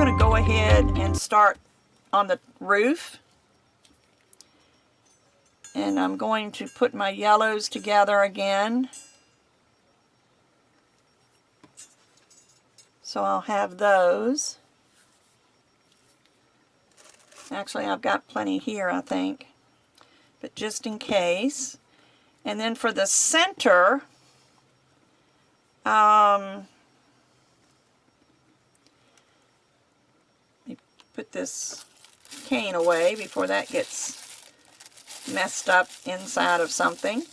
going to go ahead and start on the roof. And I'm going to put my yellows together again. So I'll have those. Actually, I've got plenty here, I think. But just in case. And then for the center, let me put this cane away before that gets messed up inside of something.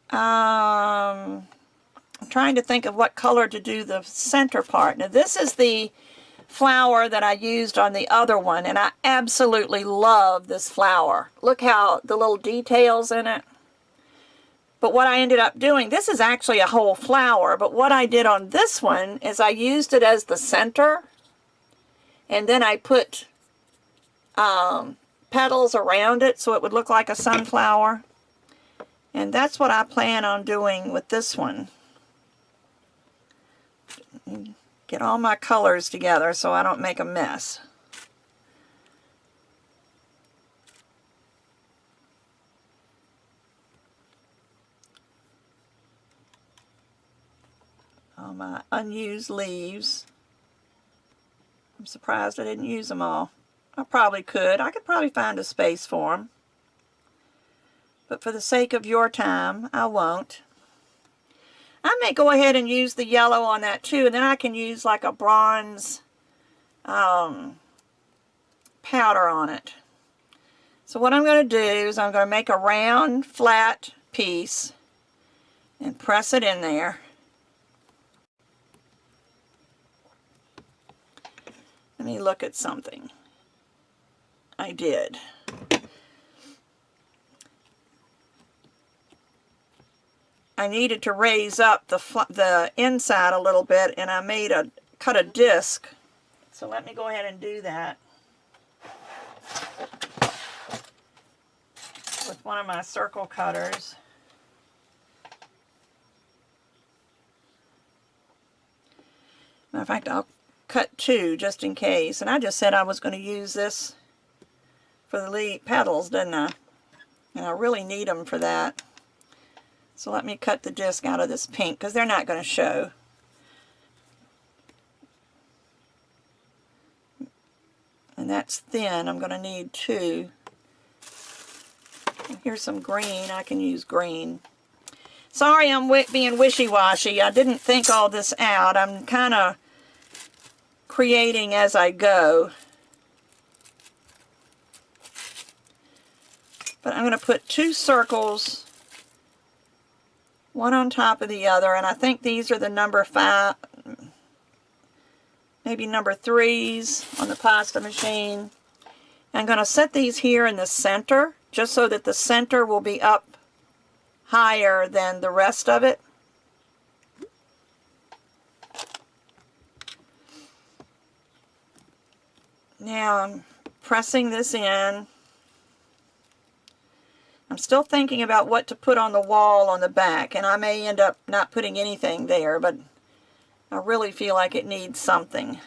I'm trying to think of what color to do the center part. Now this is the flower that I used on the other one, and I absolutely love this flower. Look how the little details in it. But what I ended up doing, this is actually a whole flower, but what I did on this one is I used it as the center, and then I put petals around it so it would look like a sunflower. And that's what I plan on doing with this one. Get all my colors together so I don't make a mess. All my unused leaves. I'm surprised I didn't use them all. I probably could. I could probably find a space for them. But for the sake of your time, I won't. I may go ahead and use the yellow on that too, and then I can use like a bronze powder on it. So what I'm going to do is I'm going to make a round, flat piece and press it in there. Let me look at something. I did. I needed to raise up the inside a little bit, and I cut a disc. So let me go ahead and do that with one of my circle cutters. Matter of fact, I'll cut two just in case. And I just said I was going to use this for the leaf petals, didn't I? And I really need them for that. So let me cut the disc out of this pink because they're not going to show. And that's thin. I'm going to need two. Here's some green. I can use green. Sorry I'm being wishy-washy. I didn't think all this out. I'm kind of creating as I go. But I'm going to put two circles, one on top of the other, and I think these are the number 5, maybe number 3s on the pasta machine. I'm going to set these here in the center, just so that the center will be up higher than the rest of it. Now I'm pressing this in. I'm still thinking about what to put on the wall on the back, and I may end up not putting anything there, but I really feel like it needs something.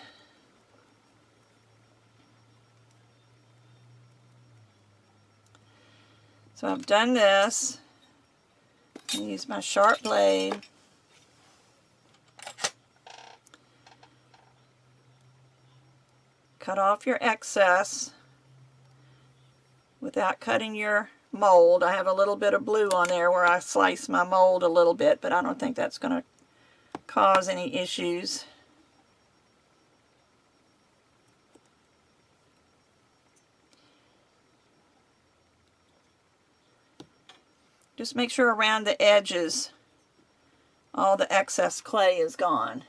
So I've done this. I use my sharp blade. Cut off your excess without cutting your mold. I have a little bit of blue on there where I slice my mold a little bit, but I don't think that's going to cause any issues. Just make sure around the edges all the excess clay is gone.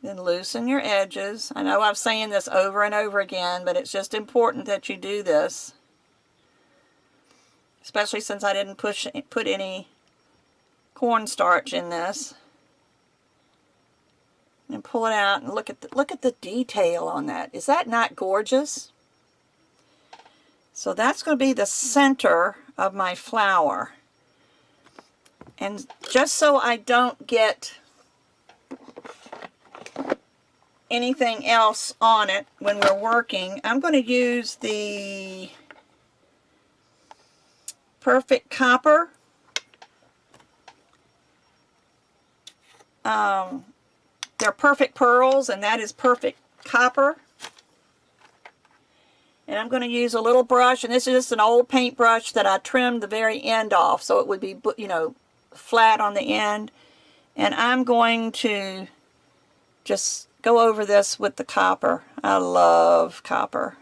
Then loosen your edges. I know I'm saying this over and over again, but it's just important that you do this. Especially since I didn't put any cornstarch in this. And pull it out and look at the detail on that. Is that not gorgeous? So that's going to be the center of my flower. And just so I don't get anything else on it when we're working, I'm going to use the Perfect Copper. They're Perfect Pearls, and that is Perfect Copper. And I'm going to use a little brush, and this is just an old paintbrush that I trimmed the very end off so it would be, you know, flat on the end. And I'm going to just go over this with the copper. I love copper.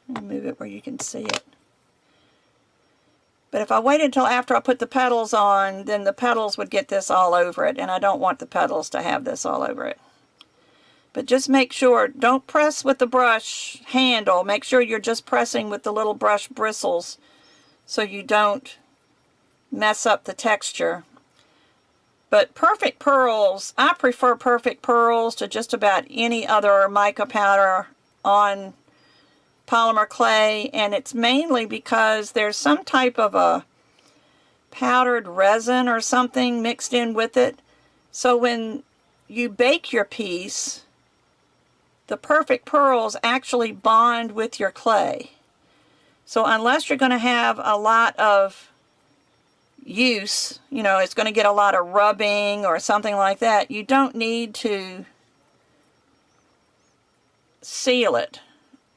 Let me move it where you can see it. But if I waited until after I put the petals on, then the petals would get this all over it, and I don't want the petals to have this all over it. But just make sure, don't press with the brush handle. Make sure you're just pressing with the little brush bristles so you don't mess up the texture. But Perfect Pearls, I prefer Perfect Pearls to just about any other mica powder on polymer clay, and it's mainly because there's some type of a powdered resin or something mixed in with it. So when you bake your piece, the Perfect Pearls actually bond with your clay. So unless you're going to have a lot of use, you know, it's going to get a lot of rubbing or something like that, you don't need to seal it.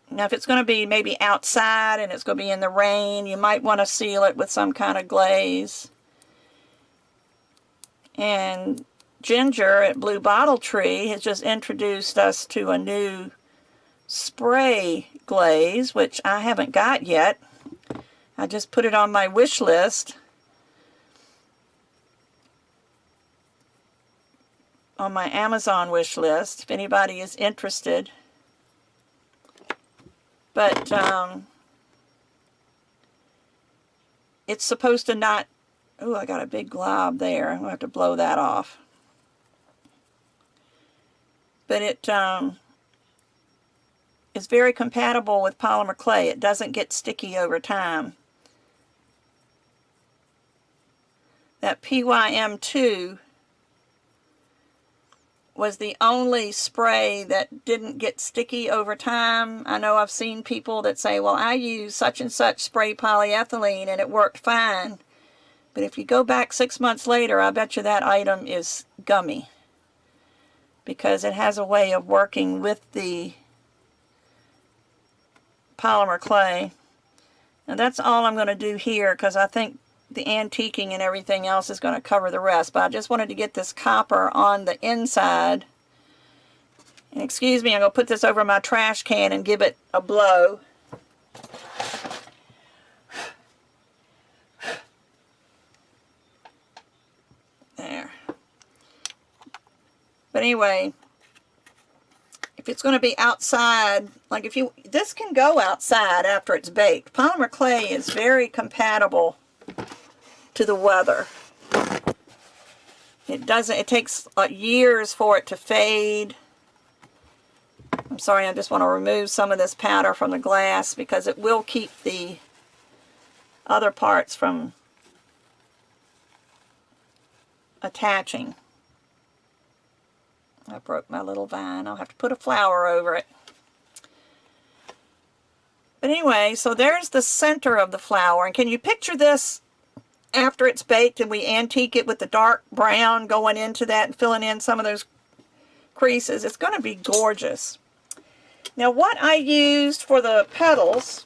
Now if it's going to be maybe outside and it's going to be in the rain, you might want to seal it with some kind of glaze. And Ginger at Blue Bottle Tree has just introduced us to a new spray glaze, which I haven't got yet. I just put it on my wish list. On my Amazon wish list, if anybody is interested. But it's supposed to not... Ooh, I got a big glob there. I'm going to have to blow that off. But it is very compatible with polymer clay. It doesn't get sticky over time. That PYM2 was the only spray that didn't get sticky over time. I know I've seen people that say, well, I use such and such spray polyethylene and it worked fine. But if you go back 6 months later, I bet you that item is gummy, because it has a way of working with the polymer clay. And that's all I'm going to do here, because I think the antiquing and everything else is going to cover the rest. But I just wanted to get this copper on the inside. And excuse me, I'm going to put this over my trash can and give it a blow. There. But anyway, if it's going to be outside, like if you, this can go outside after it's baked. Polymer clay is very compatible to the weather. It doesn't, it takes years for it to fade. I'm sorry, I just want to remove some of this powder from the glass because it will keep the other parts from attaching. I broke my little vine. I'll have to put a flower over it. But anyway, so there's the center of the flower. And can you picture this after it's baked and we antique it with the dark brown going into that and filling in some of those creases? It's going to be gorgeous. Now what I used for the petals,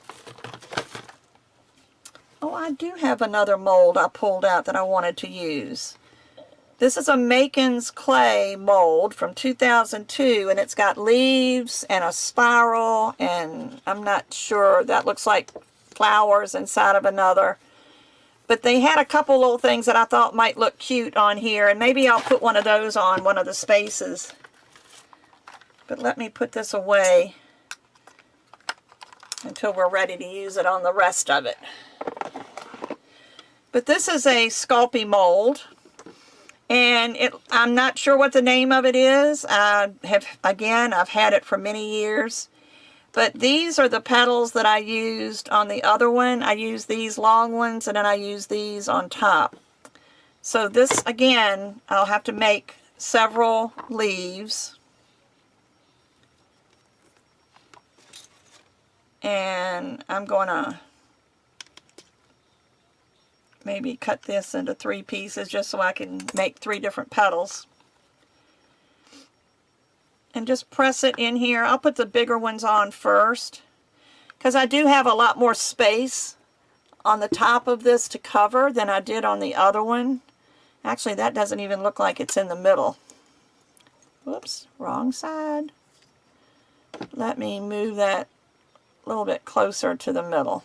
oh, I do have another mold I pulled out that I wanted to use. This is a Macon's Clay mold from 2002, and it's got leaves and a spiral, and I'm not sure, that looks like flowers inside of another. But they had a couple little things that I thought might look cute on here, and maybe I'll put one of those on one of the spaces. But let me put this away until we're ready to use it on the rest of it. But this is a Sculpey mold. And I'm not sure what the name of it is. I've had it for many years. But these are the petals that I used on the other one. I used these long ones, and then I used these on top. So this, again, I'll have to make several leaves. And I'm going to maybe cut this into 3 pieces just so I can make 3 different petals. And just press it in here. I'll put the bigger ones on first, because I do have a lot more space on the top of this to cover than I did on the other one. Actually, that doesn't even look like it's in the middle. Whoops, wrong side. Let me move that a little bit closer to the middle.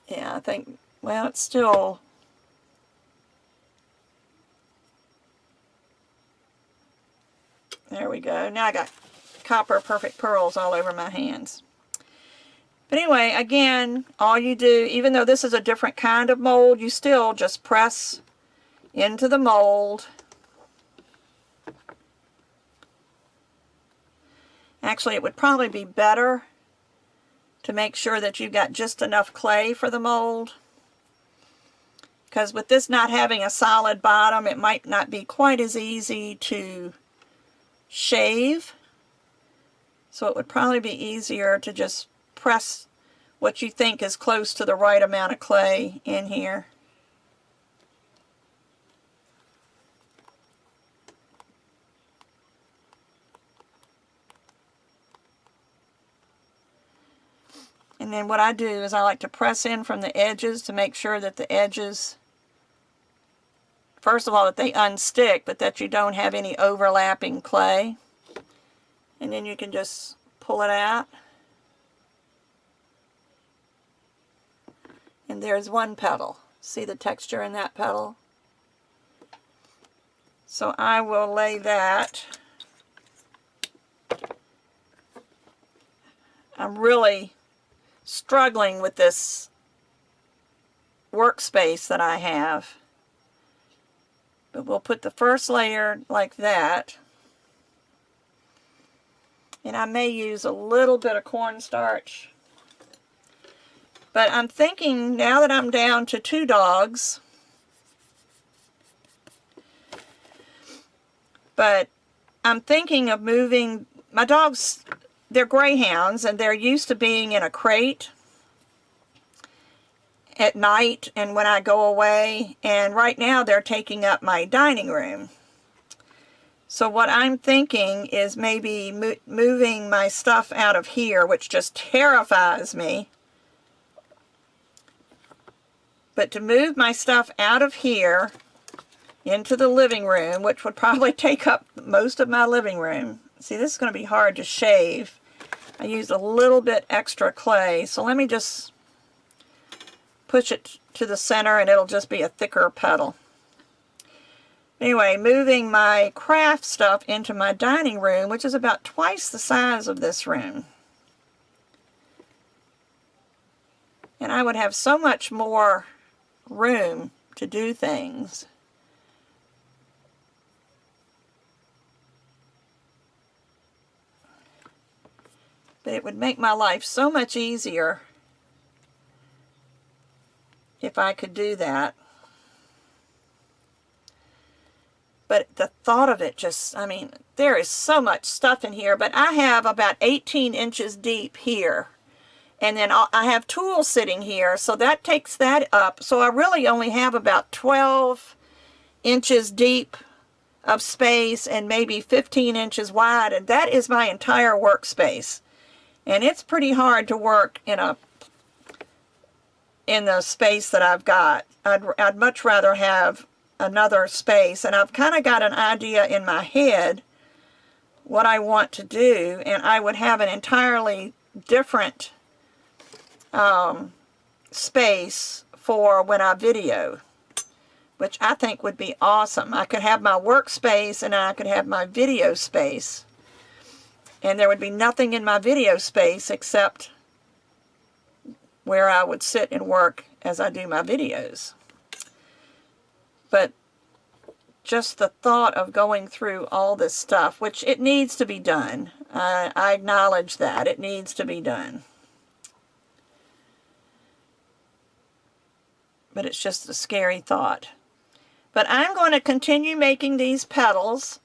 Yeah, I think, well, it's still... There we go. Now I got copper perfect pearls all over my hands. But anyway, again, all you do, even though this is a different kind of mold, you still just press into the mold. Actually, it would probably be better to make sure that you've got just enough clay for the mold, because with this not having a solid bottom, it might not be quite as easy to shave. So it would probably be easier to just press what you think is close to the right amount of clay in here. And then what I do is I like to press in from the edges to make sure that the edges, first of all, that they unstick, but that you don't have any overlapping clay. And then you can just pull it out. And there's one petal. See the texture in that petal? So I will lay that. I'm really struggling with this workspace that I have. But we'll put the first layer like that. And I may use a little bit of cornstarch. But I'm thinking, now that I'm down to 2 dogs, but I'm thinking of moving, my dogs, they're greyhounds, and they're used to being in a crate at night and when I go away, and right now they're taking up my dining room. So what I'm thinking is maybe moving my stuff out of here, which just terrifies me. But to move my stuff out of here into the living room, which would probably take up most of my living room. See, this is going to be hard to shave. I used a little bit extra clay, so let me just push it to the center and it'll just be a thicker petal. Anyway, moving my craft stuff into my dining room, which is about twice the size of this room. And I would have so much more room to do things. But it would make my life so much easier if I could do that. But the thought of it just, I mean, there is so much stuff in here, but I have about 18 inches deep here. And then I have tools sitting here, so that takes that up. So I really only have about 12 inches deep of space and maybe 15 inches wide, and that is my entire workspace. And it's pretty hard to work in the space that I've got. I'd much rather have another space, and I've kind of got an idea in my head what I want to do, and I would have an entirely different space for when I video, which I think would be awesome. I could have my workspace and I could have my video space, and there would be nothing in my video space except where I would sit and work as I do my videos. But just the thought of going through all this stuff, which it needs to be done. I acknowledge that. It needs to be done. But it's just a scary thought. But I'm going to continue making these petals,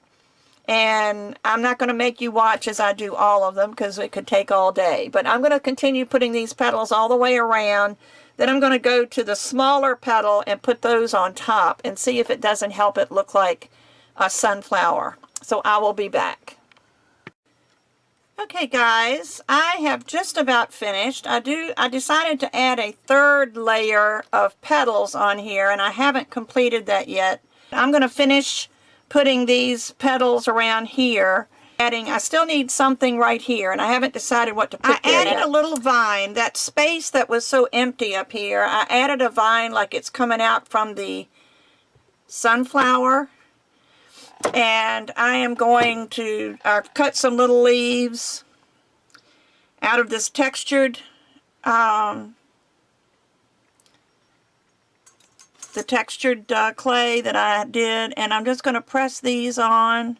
and I'm not going to make you watch as I do all of them because it could take all day. But I'm going to continue putting these petals all the way around. Then I'm going to go to the smaller petal and put those on top and see if it doesn't help it look like a sunflower. So I will be back. Okay guys, I have just about finished. I decided to add a third layer of petals on here, and I haven't completed that yet. I'm going to finish putting these petals around here. I still need something right here, and I haven't decided what to put there yet. I added a little vine. That space that was so empty up here, I added a vine like it's coming out from the sunflower. And I am going to cut some little leaves out of this textured, the textured clay that I did, and I'm just going to press these on.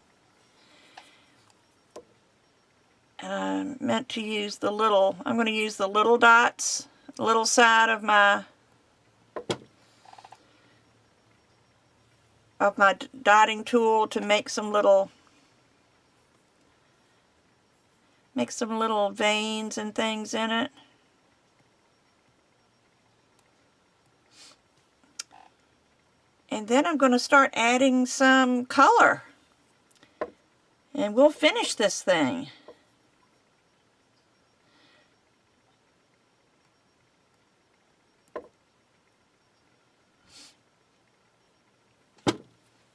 And I meant to use the little, I'm going to use the little dots, the little side of my dotting tool to make some little veins and things in it. And then I'm going to start adding some color, and we'll finish this thing.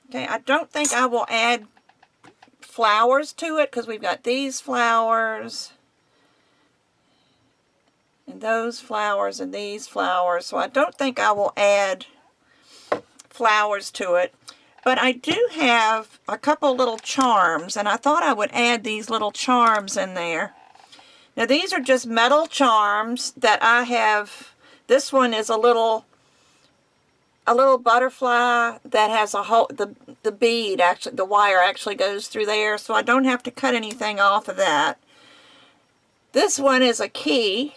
Okay, I don't think I will add flowers to it because we've got these flowers and those flowers and these flowers, so I don't think I will add flowers to it. But I do have a couple little charms, and I thought I would add these little charms in there. Now these are just metal charms that I have. This one is a little butterfly that has a whole, the bead, actually, the wire actually goes through there, so I don't have to cut anything off of that. This one is a key,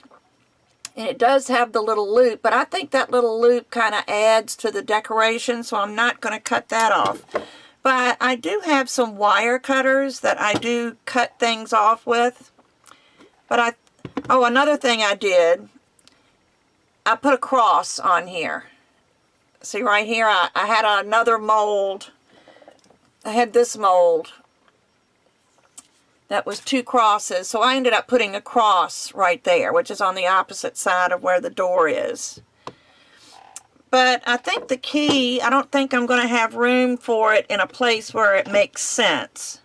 and it does have the little loop, but I think that little loop kind of adds to the decoration, so I'm not going to cut that off. But I do have some wire cutters that I do cut things off with. But oh, another thing I did, I put a cross on here. See right here, I had another mold. I had this mold that was 2 crosses, so I ended up putting a cross right there, which is on the opposite side of where the door is. But I think the key, I don't think I'm going to have room for it in a place where it makes sense.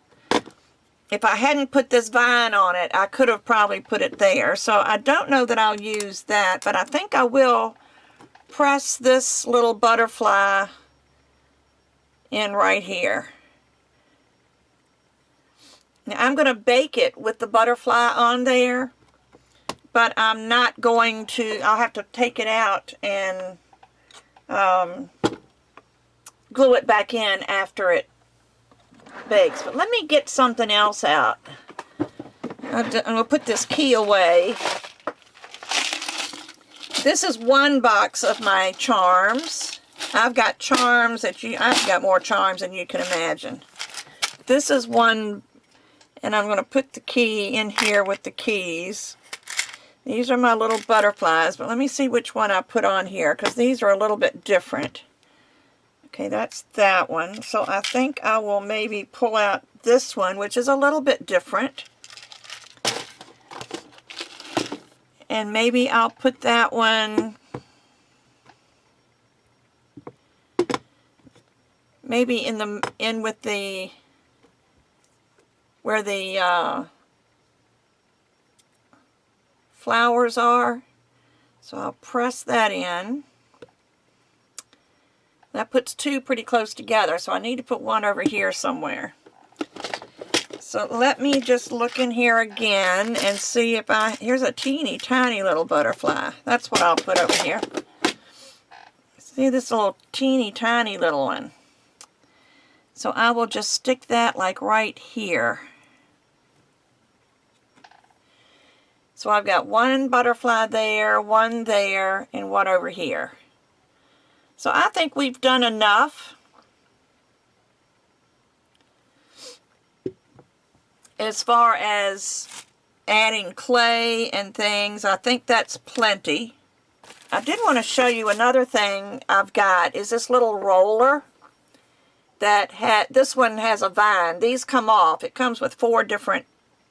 If I hadn't put this vine on it, I could have probably put it there. So I don't know that I'll use that, but I think I will press this little butterfly in right here. Now I'm going to bake it with the butterfly on there, but I'm not going to, I'll have to take it out and glue it back in after it bakes. But let me get something else out. I'm going to put this key away. This is one box of my charms. I've got charms that I've got more charms than you can imagine. This is one, and I'm going to put the key in here with the keys. These are my little butterflies, but let me see which one I put on here, because these are a little bit different. Okay, that's that one. So I think I will maybe pull out this one, which is a little bit different. And maybe I'll put that one maybe in with the where the flowers are. So I'll press that in. That puts 2 pretty close together, so I need to put one over here somewhere. So let me just look in here again and see if here's a teeny tiny little butterfly. That's what I'll put over here. See this little teeny tiny little one. So I will just stick that like right here. So I've got one butterfly there, one there, and one over here. So I think we've done enough. As far as adding clay and things, I think that's plenty. I did want to show you another thing I've got is this little roller that this one has a vine. These come off. It comes with 4 different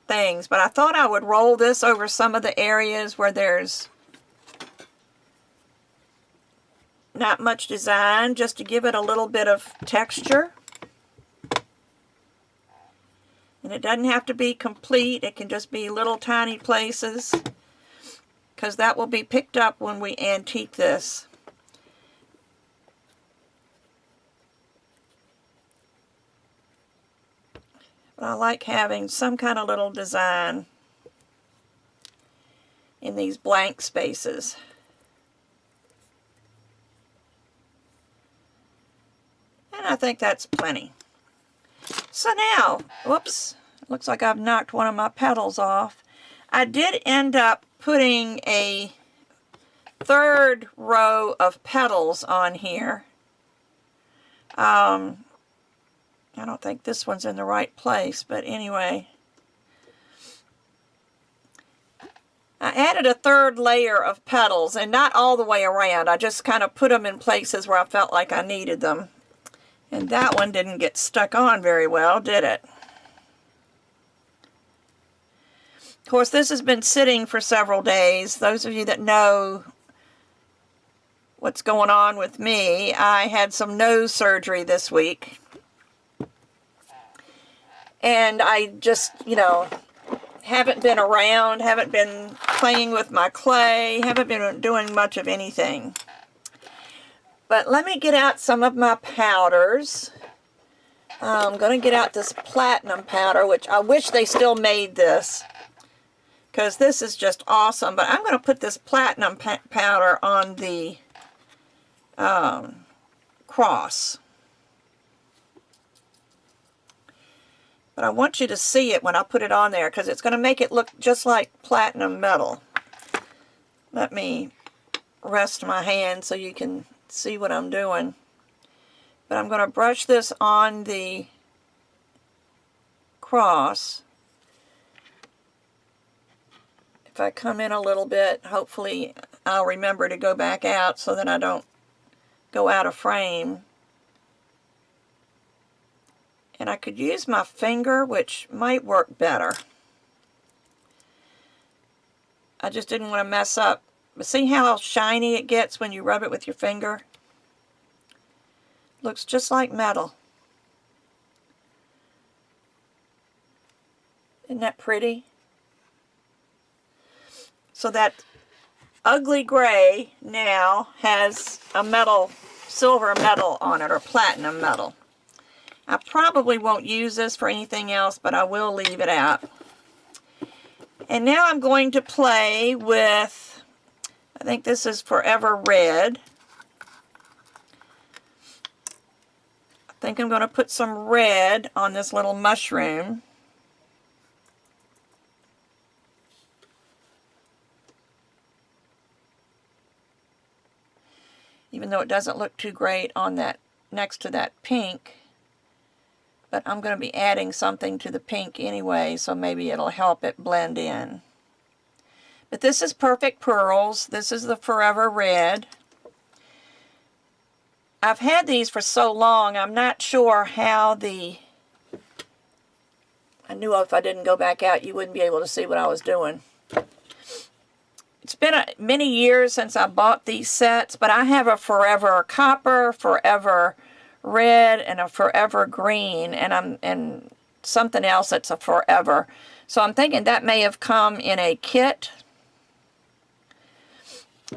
things, but I thought I would roll this over some of the areas where there's not much design, just to give it a little bit of texture. And it doesn't have to be complete. It can just be little tiny places, because that will be picked up when we antique this. But I like having some kind of little design in these blank spaces. And I think that's plenty. So now, whoops, looks like I've knocked one of my petals off. I did end up putting a 3rd row of petals on here. I don't think this one's in the right place, but anyway. I added a 3rd layer of petals, and not all the way around. I just kind of put them in places where I felt like I needed them. And that one didn't get stuck on very well, did it? Of course, this has been sitting for several days. Those of you that know what's going on with me, I had some nose surgery this week. And I just, you know, haven't been around, haven't been playing with my clay, haven't been doing much of anything. But let me get out some of my powders. I'm going to get out this platinum powder, which I wish they still made this, because this is just awesome. But I'm going to put this platinum powder on the cross. But I want you to see it when I put it on there, because it's going to make it look just like platinum metal. Let me rest my hand so you can see what I'm doing. But I'm going to brush this on the cross. If I come in a little bit, hopefully I'll remember to go back out so that I don't go out of frame. And I could use my finger, which might work better. I just didn't want to mess up. But see how shiny it gets when you rub it with your finger? Looks just like metal. Isn't that pretty? So that ugly gray now has a metal, silver metal on it, or platinum metal. I probably won't use this for anything else, but I will leave it out. And now I'm going to play with, I think this is Forever Red. I think I'm going to put some red on this little mushroom. Even though it doesn't look too great on that next to that pink. But I'm going to be adding something to the pink anyway, so maybe it'll help it blend in. But this is Perfect Pearls. This is the Forever Red. I've had these for so long, I'm not sure how the... I knew if I didn't go back out, you wouldn't be able to see what I was doing. It's been many years since I bought these sets, but I have a Forever Copper, Forever Red, and a Forever Green, and something else that's a Forever. So I'm thinking that may have come in a kit.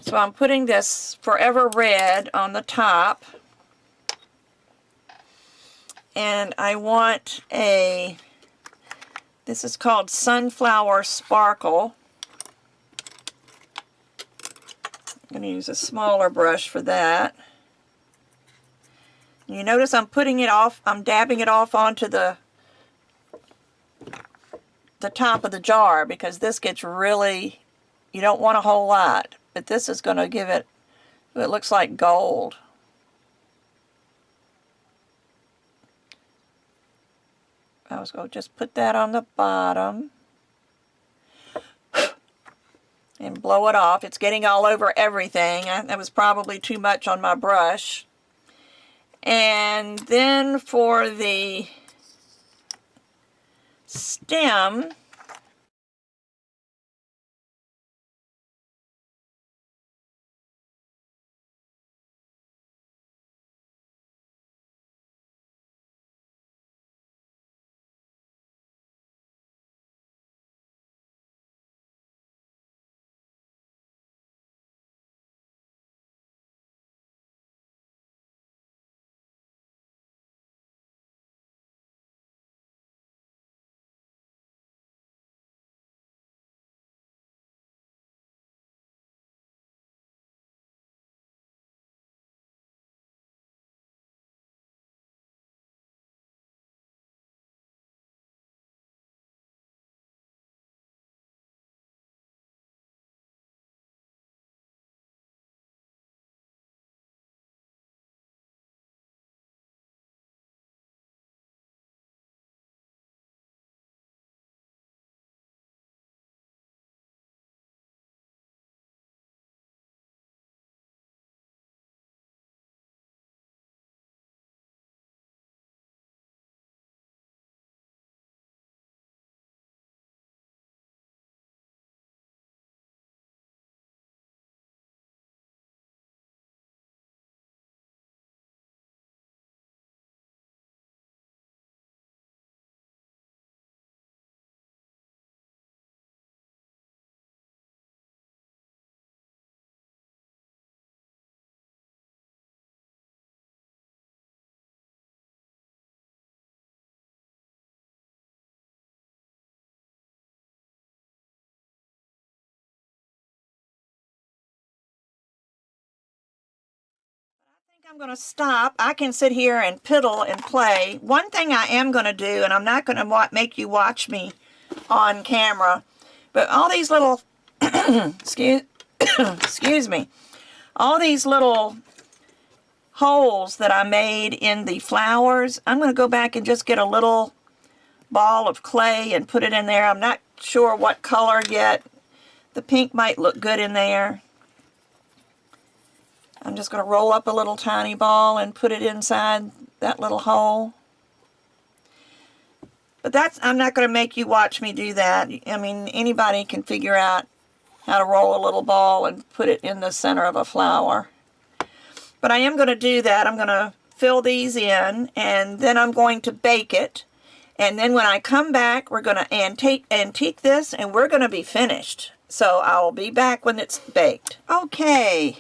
So I'm putting this Forever Red on the top. And I want a, this is called Sunflower Sparkle. I'm going to use a smaller brush for that. You notice I'm putting it off, I'm dabbing it off onto the top of the jar, because this gets really, you don't want a whole lot, but this is going to give it, it looks like gold. I was going to just put that on the bottom and blow it off. It's getting all over everything. That was probably too much on my brush. And then for the stem, I'm going to stop. I can sit here and piddle and play. One thing I am going to do, and I'm not going to make you watch me on camera, but all these little, excuse me, all these little holes that I made in the flowers, I'm going to go back and just get a little ball of clay and put it in there. I'm not sure what color yet. The pink might look good in there. I'm just going to roll up a little tiny ball and put it inside that little hole. But I'm not going to make you watch me do that. I mean, anybody can figure out how to roll a little ball and put it in the center of a flower. But I am going to do that. I'm going to fill these in, and then I'm going to bake it. And then when I come back, we're going to antique this, and we're going to be finished. So I'll be back when it's baked. Okay.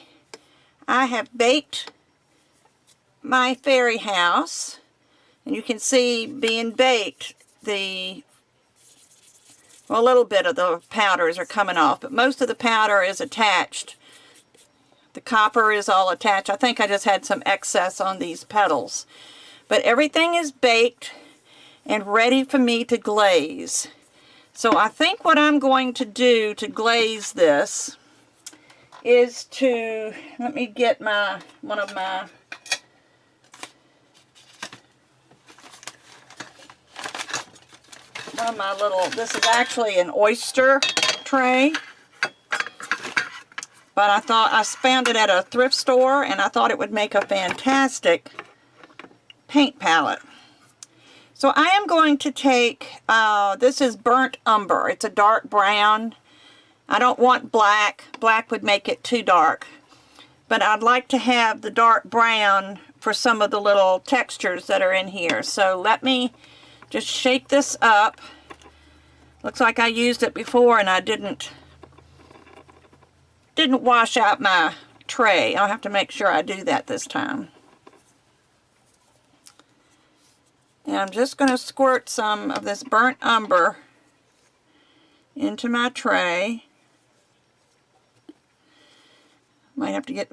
I have baked my fairy house, and you can see being baked, a little bit of the powders are coming off, but most of the powder is attached. The copper is all attached. I think I just had some excess on these petals. But everything is baked and ready for me to glaze. So I think what I'm going to do to glaze this is to, let me get one of my little, this is actually an oyster tray, but I found it at a thrift store, and I thought it would make a fantastic paint palette. So I am going to take, this is burnt umber. It's a dark brown. I don't want black. Black would make it too dark. But I'd like to have the dark brown for some of the little textures that are in here. So let me just shake this up. Looks like I used it before and I didn't wash out my tray. I'll have to make sure I do that this time. And I'm just going to squirt some of this burnt umber into my tray. Might have to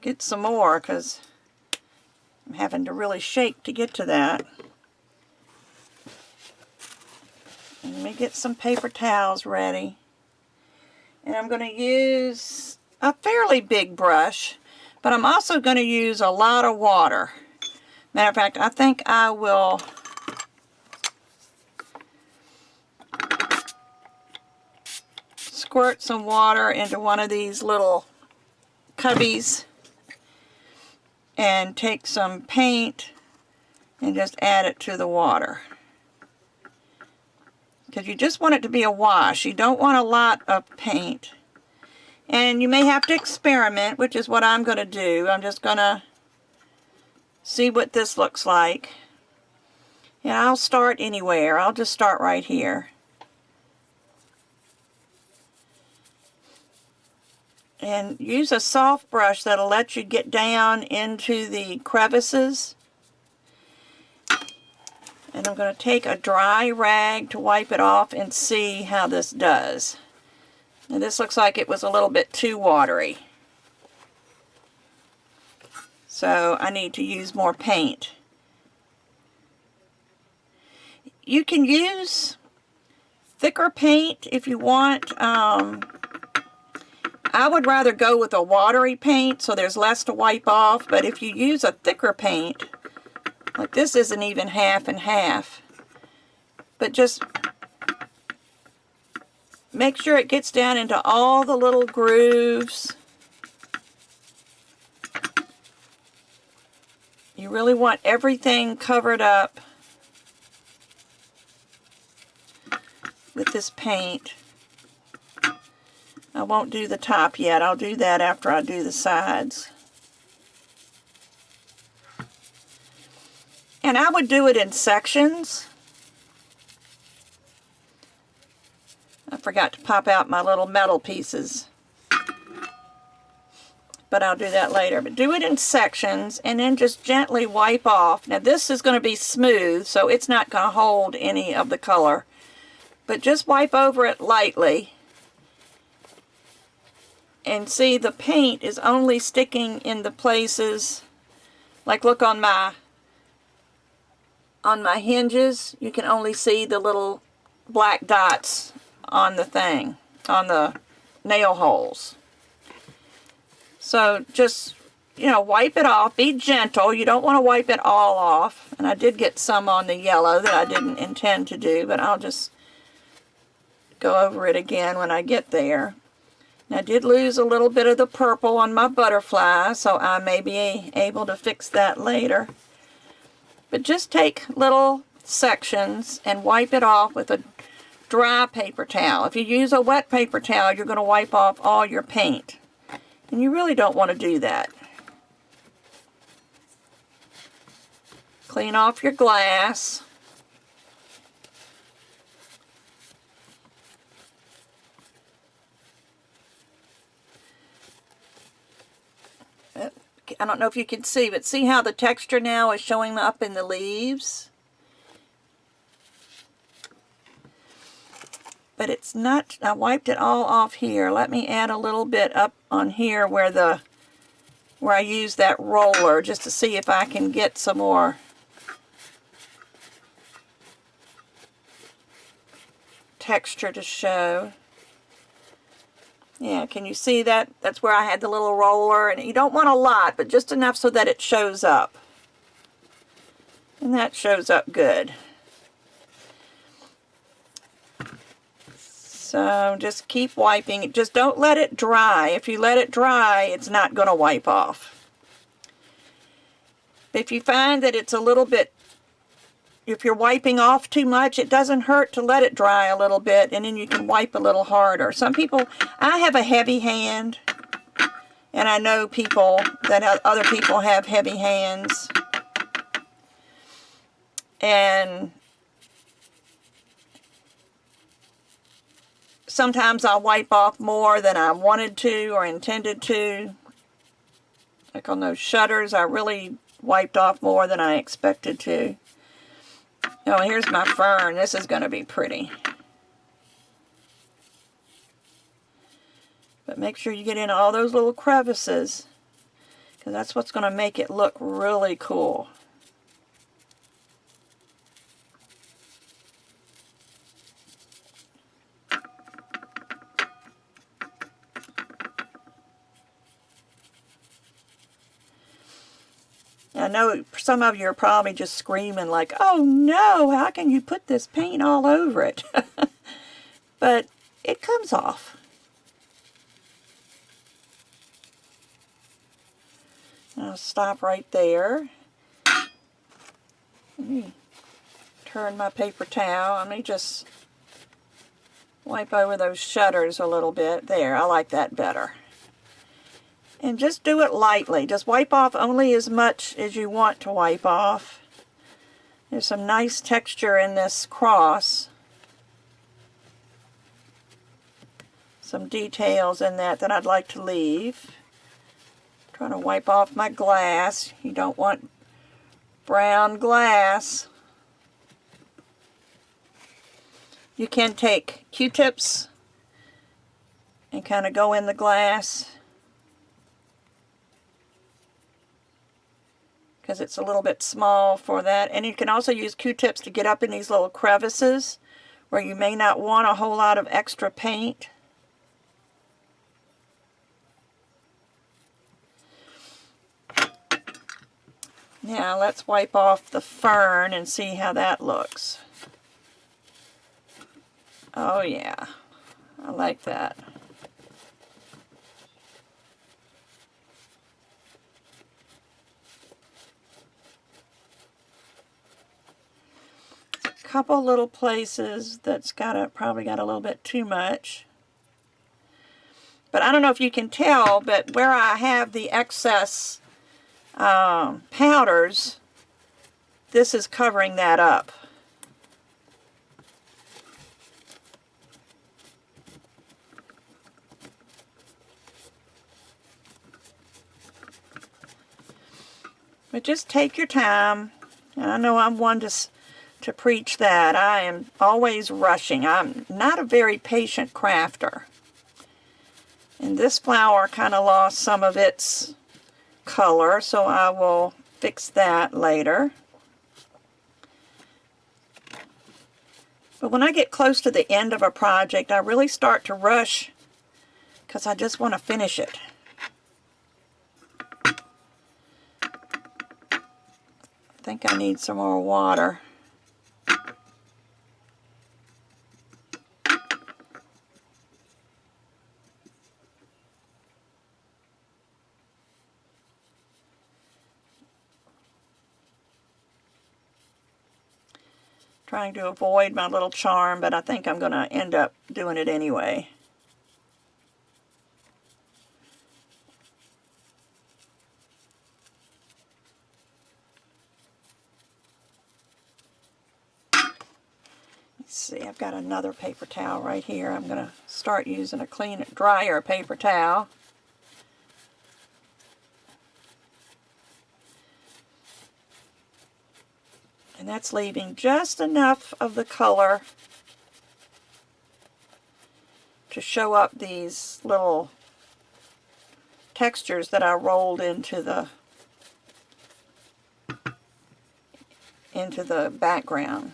get some more, because I'm having to really shake to get to that. And let me get some paper towels ready. And I'm going to use a fairly big brush, but I'm also going to use a lot of water. Matter of fact, I think I will squirt some water into one of these little cubbies and take some paint and just add it to the water. Because you just want it to be a wash. You don't want a lot of paint. And you may have to experiment, which is what I'm going to do. I'm just going to see what this looks like. And I'll start anywhere. I'll just start right here. And use a soft brush that'll let you get down into the crevices. And I'm going to take a dry rag to wipe it off and see how this does. Now this looks like it was a little bit too watery. So I need to use more paint. You can use thicker paint if you want. I would rather go with a watery paint so there's less to wipe off, but if you use a thicker paint, like this isn't even half and half, but just make sure it gets down into all the little grooves. You really want everything covered up with this paint. I won't do the top yet. I'll do that after I do the sides. And I would do it in sections. I forgot to pop out my little metal pieces. But I'll do that later. But do it in sections and then just gently wipe off. Now this is going to be smooth, so it's not going to hold any of the color. But just wipe over it lightly. And see, the paint is only sticking in the places, like look on my hinges, you can only see the little black dots on the thing, on the nail holes. So just, you know, wipe it off. Be gentle. You don't want to wipe it all off. And I did get some on the yellow that I didn't intend to do, but I'll just go over it again when I get there. And I did lose a little bit of the purple on my butterfly, so I may be able to fix that later. But just take little sections and wipe it off with a dry paper towel. If you use a wet paper towel, you're going to wipe off all your paint. And you really don't want to do that. Clean off your glass. I don't know if you can see, but see how the texture now is showing up in the leaves? But it's not, I wiped it all off here. Let me add a little bit up on here where I use that roller, just to see if I can get some more texture to show. Yeah, can you see that? That's where I had the little roller, and you don't want a lot, but just enough so that it shows up. And that shows up good. So just keep wiping it. Just don't let it dry. If you let it dry, it's not going to wipe off. If you find that it's a little bit, if you're wiping off too much, it doesn't hurt to let it dry a little bit, and then you can wipe a little harder. Some people, I have a heavy hand, and I know people that other people have heavy hands. And sometimes I'll wipe off more than I wanted to or intended to. Like on those shutters, I really wiped off more than I expected to. Oh, here's my fern. This is going to be pretty. But make sure you get in all those little crevices, because that's what's going to make it look really cool. I know some of you are probably just screaming like, oh no, how can you put this paint all over it? But it comes off. I'll stop right there. Let me turn my paper towel. Let me just wipe over those shutters a little bit. There, I like that better. And just do it lightly. Just wipe off only as much as you want to wipe off. There's some nice texture in this cross. Some details in that I'd like to leave. Trying to wipe off my glass. You don't want brown glass. You can take Q-tips and kind of go in the glass, because it's a little bit small for that. And you can also use Q-tips to get up in these little crevices where you may not want a whole lot of extra paint. Now let's wipe off the fern and see how that looks. Oh yeah, I like that. A couple little places that's probably got a little bit too much. But I don't know if you can tell, but where I have the excess powders, this is covering that up. But just take your time. I know I'm one to preach that. I am always rushing. I'm not a very patient crafter. And this flower kind of lost some of its color, so I will fix that later. But when I get close to the end of a project, I really start to rush because I just want to finish it. I think I need some more water. Trying to avoid my little charm, but I think I'm going to end up doing it anyway. Let's see, I've got another paper towel right here. I'm going to start using a clean, drier paper towel. And that's leaving just enough of the color to show up these little textures that I rolled into the background.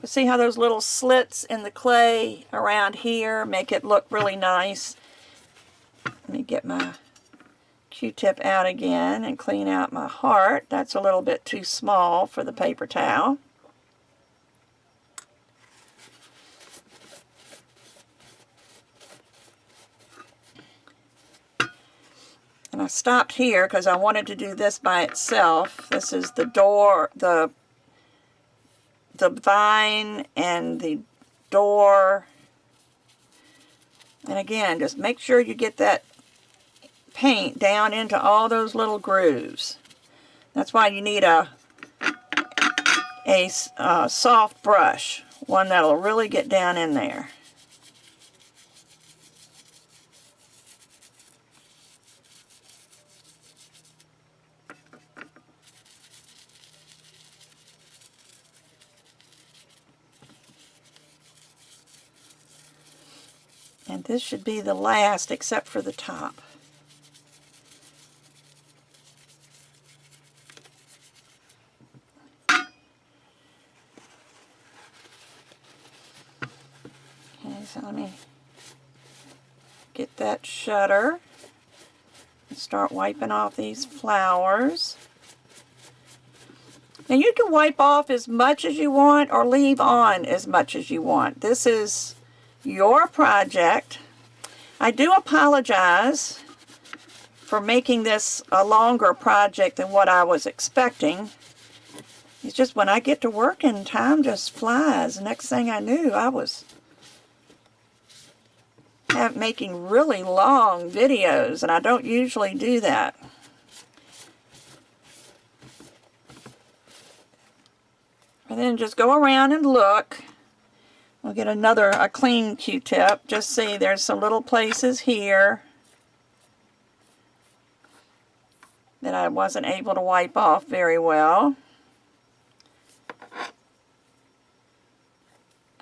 See how those little slits in the clay around here make it look really nice. Let me get my Q-tip out again and clean out my heart. That's a little bit too small for the paper towel. And I stopped here because I wanted to do this by itself. This is the door, the vine and the door. And again, just make sure you get that paint down into all those little grooves. That's why you need a soft brush, one that'll really get down in there. And this should be the last except for the top. Okay, so let me get that shutter and start wiping off these flowers. Now you can wipe off as much as you want or leave on as much as you want. This is your project. I do apologize for making this a longer project than what I was expecting. It's just when I get to working, time just flies. The next thing I knew, I was making really long videos, and I don't usually do that. And then just go around and look. We'll get a clean Q-tip. Just see there's some little places here that I wasn't able to wipe off very well.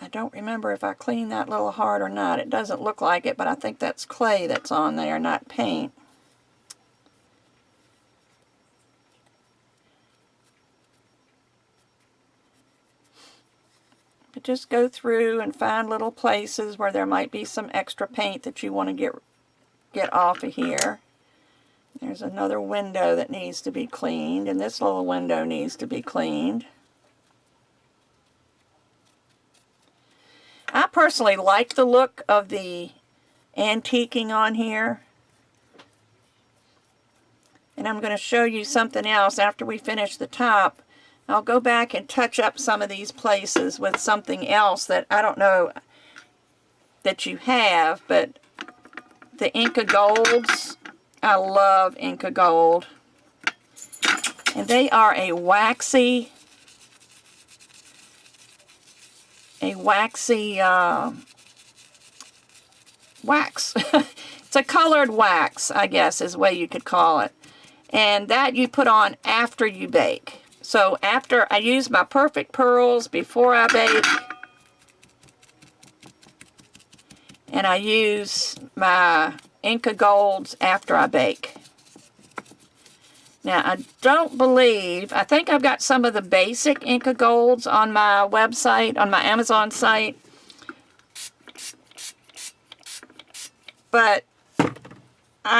I don't remember if I cleaned that little heart or not. It doesn't look like it, but I think that's clay that's on there, not paint. But just go through and find little places where there might be some extra paint that you want to get off of here. There's another window that needs to be cleaned, and this little window needs to be cleaned. I personally like the look of the antiquing on here. And I'm going to show you something else after we finish the top. I'll go back and touch up some of these places with something else that I don't know that you have, but the Inca Golds, I love Inca Gold. And they are a waxy wax. It's a colored wax, I guess is the way you could call it. And that you put on after you bake. So after I use my Perfect Pearls before I bake, and I use my Inca Golds after I bake. Now I don't believe, I think I've got some of the basic Inca Golds on my website, on my Amazon site. But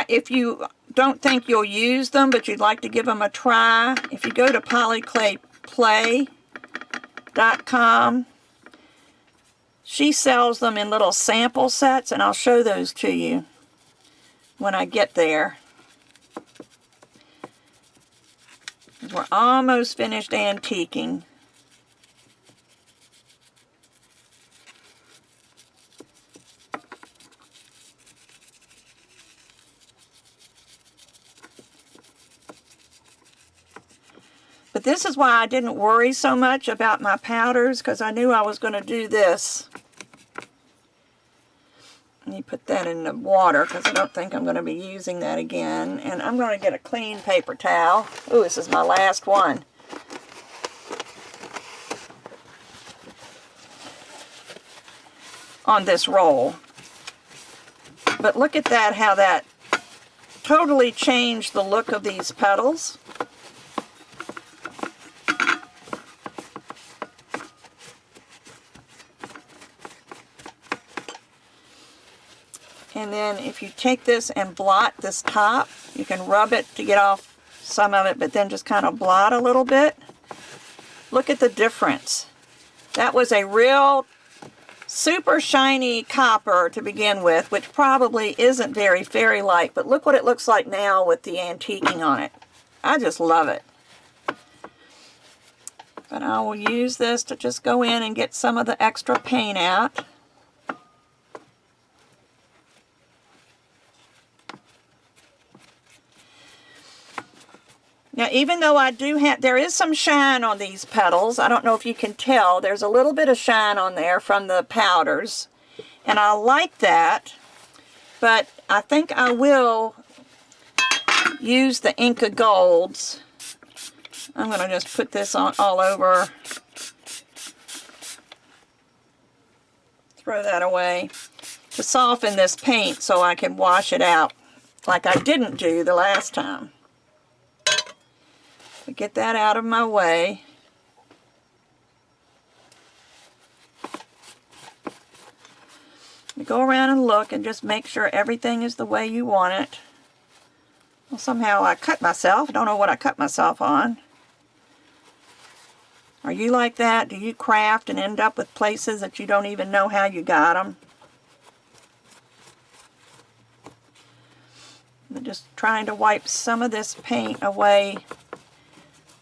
if you don't think you'll use them, but you'd like to give them a try, if you go to polyclayplay.com, she sells them in little sample sets, and I'll show those to you when I get there. We're almost finished antiquing. But this is why I didn't worry so much about my powders, because I knew I was going to do this. Let me put that in the water, because I don't think I'm going to be using that again. And I'm going to get a clean paper towel. Ooh, this is my last one. On this roll. But look at that, how that totally changed the look of these petals. And then if you take this and blot this top, you can rub it to get off some of it, but then just kind of blot a little bit. Look at the difference. That was a real super shiny copper to begin with, which probably isn't very fairy-like, but look what it looks like now with the antiquing on it. I just love it. But I will use this to just go in and get some of the extra paint out. Now, even though I do have, there is some shine on these petals. I don't know if you can tell. There's a little bit of shine on there from the powders. And I like that. But I think I will use the Inca Golds. I'm going to just put this on all over. Throw that away. to soften this paint so I can wash it out like I didn't do the last time. So get that out of my way. You go around and look and just make sure everything is the way you want it. Well, somehow I cut myself. I don't know what I cut myself on. Are you like that? Do you craft and end up with places that you don't even know how you got them? I'm just trying to wipe some of this paint away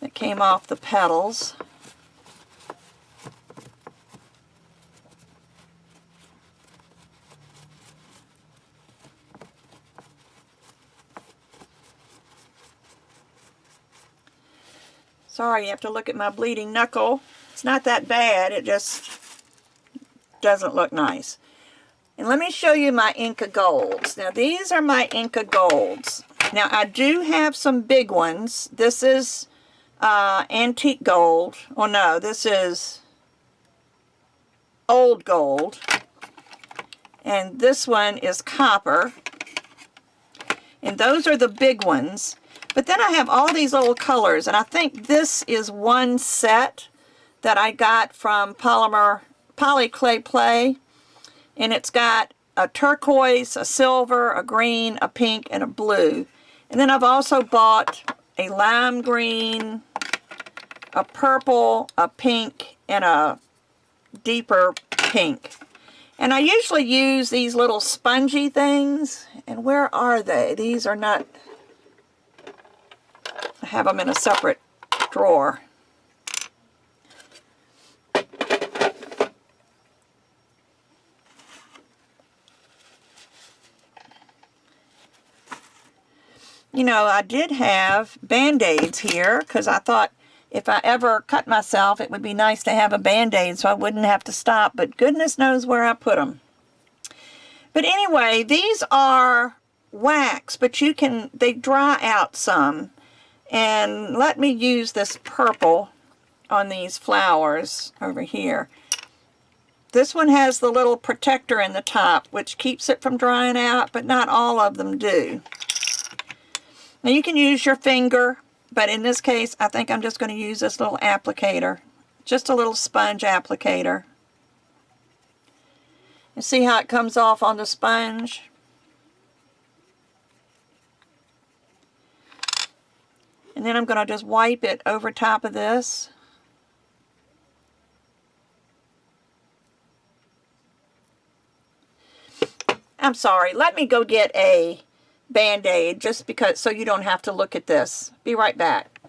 that came off the petals. Sorry, you have to look at my bleeding knuckle. It's not that bad, it just doesn't look nice. And let me show you my Inca Golds. Now these are my Inca Golds. Now I do have some big ones. This is antique gold. Oh no, this is old gold. And this one is copper. And those are the big ones. But then I have all these little colors, and I think this is one set that I got from Polymer Clay Play, and it's got a turquoise, a silver, a green, a pink, and a blue. And then I've also bought a lime green, a purple, a pink, and a deeper pink. And I usually use these little spongy things, and where are they? These are not... I have them in a separate drawer. You know, I did have Band-Aids here because I thought if I ever cut myself, it would be nice to have a Band-Aid so I wouldn't have to stop, but goodness knows where I put them. But anyway, these are wax, but they dry out some. And let me use this purple on these flowers over here. This one has the little protector in the top, which keeps it from drying out, but not all of them do. Now you can use your finger, but in this case, I think I'm just going to use this little applicator. Just a little sponge applicator. And see how it comes off on the sponge? And then I'm going to just wipe it over top of this. I'm sorry, let me go get a Band-Aid just because, so you don't have to look at this. Be right back.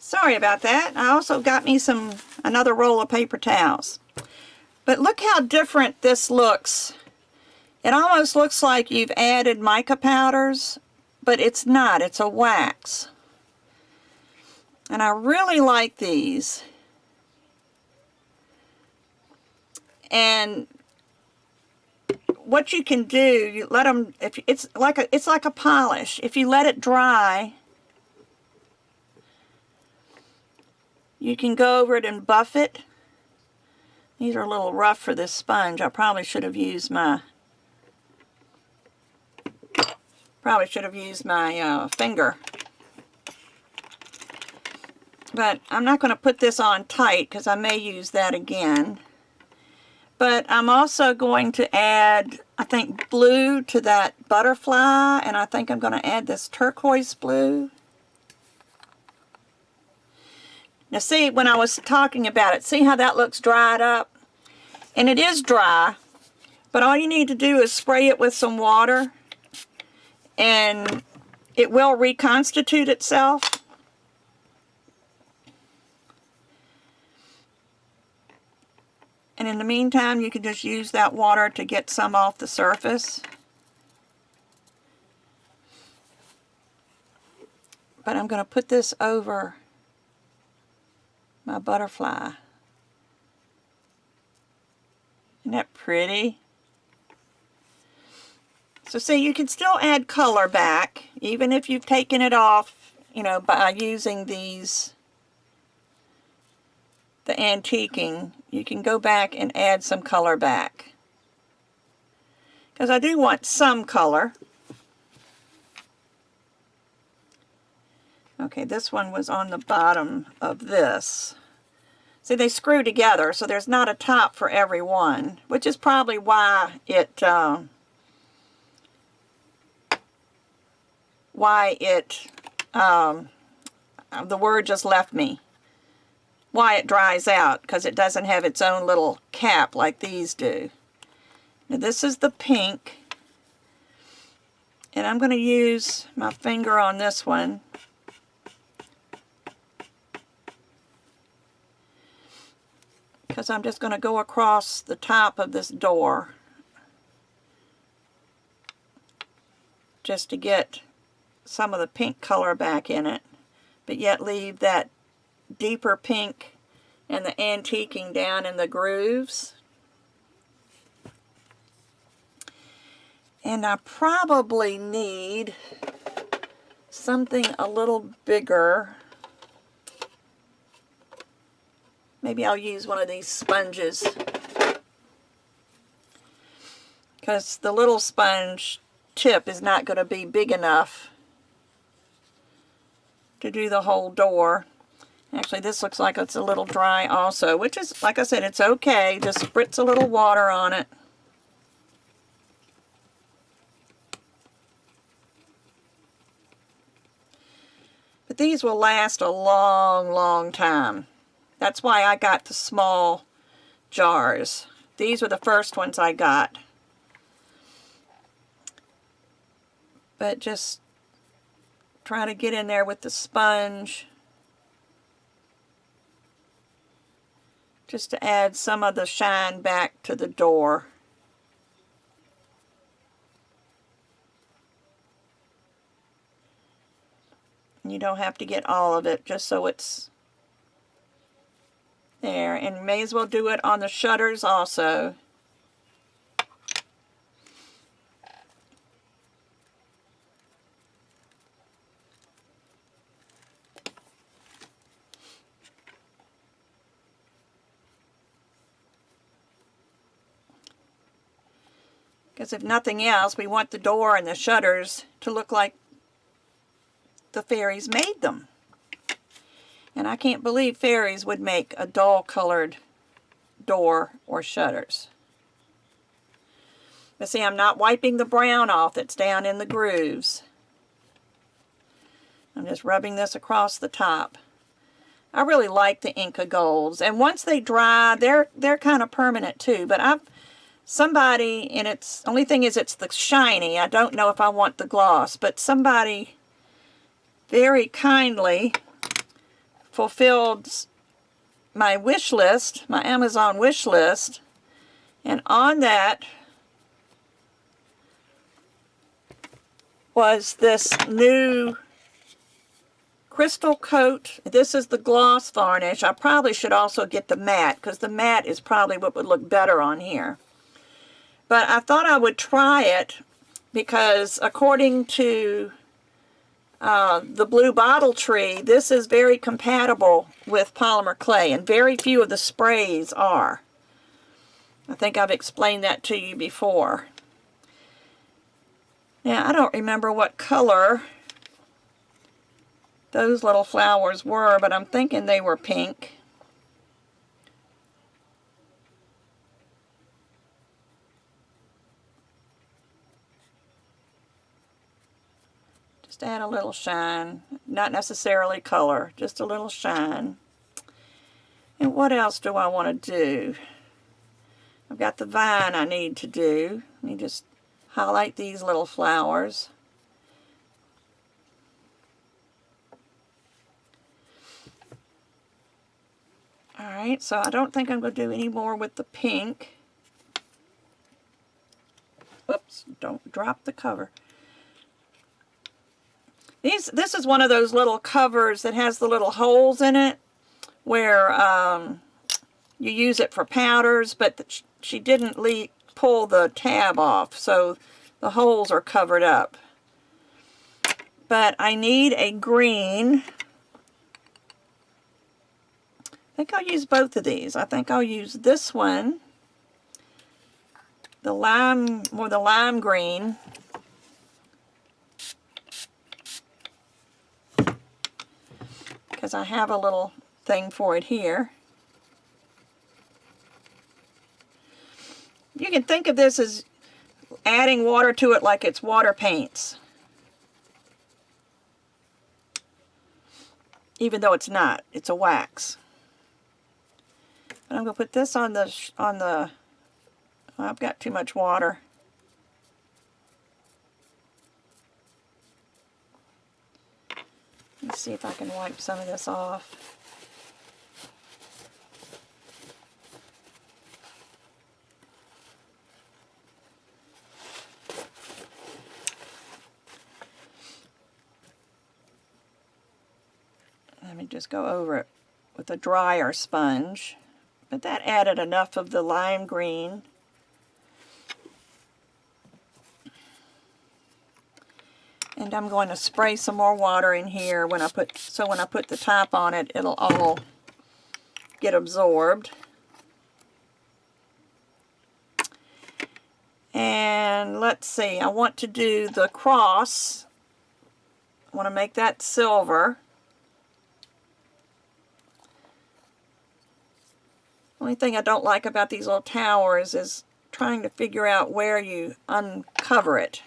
Sorry about that. I also got me another roll of paper towels. But look how different this looks. It almost looks like you've added mica powders, but it's not. It's a wax. And I really like these. And what you can do, you let them, if it's like a polish. If you let it dry, you can go over it and buff it. These are a little rough for this sponge. I probably should have used my finger. But I'm not going to put this on tight because I may use that again. But I'm also going to add, I think, blue to that butterfly. And I think I'm going to add this turquoise blue. Now see, when I was talking about it, see how that looks dried up? And it is dry. But all you need to do is spray it with some water. And it will reconstitute itself. And in the meantime, you can just use that water to get some off the surface. But I'm going to put this over my butterfly. Isn't that pretty? So see, you can still add color back, even if you've taken it off, you know, by using these, the antiquing. You can go back and add some color back. because I do want some color. Okay, this one was on the bottom of this. See, they screw together, so there's not a top for every one, which is probably why the word just left me. Why it dries out, because it doesn't have its own little cap like these do. Now this is the pink, and I'm going to use my finger on this one. Because I'm just going to go across the top of this door just to get some of the pink color back in it, but yet leave that deeper pink and the antiquing down in the grooves. And I probably need something a little bigger. Maybe I'll use one of these sponges, because the little sponge tip is not going to be big enough to do the whole door. Actually, this looks like it's a little dry also, which is, like I said, it's okay. Just spritz a little water on it. But these will last a long, long time. That's why I got the small jars. These were the first ones I got. But just try to get in there with the sponge, just to add some of the shine back to the door. You don't have to get all of it, just so it's there. And may as well do it on the shutters also. Because if nothing else, we want the door and the shutters to look like the fairies made them. And I can't believe fairies would make a dull colored door or shutters. But see, I'm not wiping the brown off that's down in the grooves. I'm just rubbing this across the top. I really like the Inca Golds, and once they dry, they're kind of permanent too. But somebody, and it's only thing is it's the shiny. I don't know if I want the gloss, but somebody very kindly fulfilled my wish list, my Amazon wish list, and on that was this new crystal coat. This is the gloss varnish. I probably should also get the matte, because the matte is probably what would look better on here. But I thought I would try it because according to the Blue Bottle Tree, this is very compatible with polymer clay, and very few of the sprays are. I think I've explained that to you before. Now, I don't remember what color those little flowers were, but I'm thinking they were pink. Just add a little shine, not necessarily color, just a little shine. And what else do I want to do? I've got the vine I need to do. Let me just highlight these little flowers. Alright, so I don't think I'm going to do any more with the pink. Oops, don't drop the cover. This is one of those little covers that has the little holes in it where you use it for powders, but she didn't pull the tab off, so the holes are covered up. But I need a green. I think I'll use both of these. I think I'll use this one the lime green. Because I have a little thing for it here. You can think of this as adding water to it like it's water paints. Even though it's not, it's a wax. But I'm going to put this on the, oh, I've got too much water. Let's see if I can wipe some of this off. Let me just go over it with a drier sponge. But that added enough of the lime green. And I'm going to spray some more water in here when I put the top on it, it'll all get absorbed. And let's see, I want to do the cross. I want to make that silver. Only thing I don't like about these little towers is trying to figure out where you uncover it.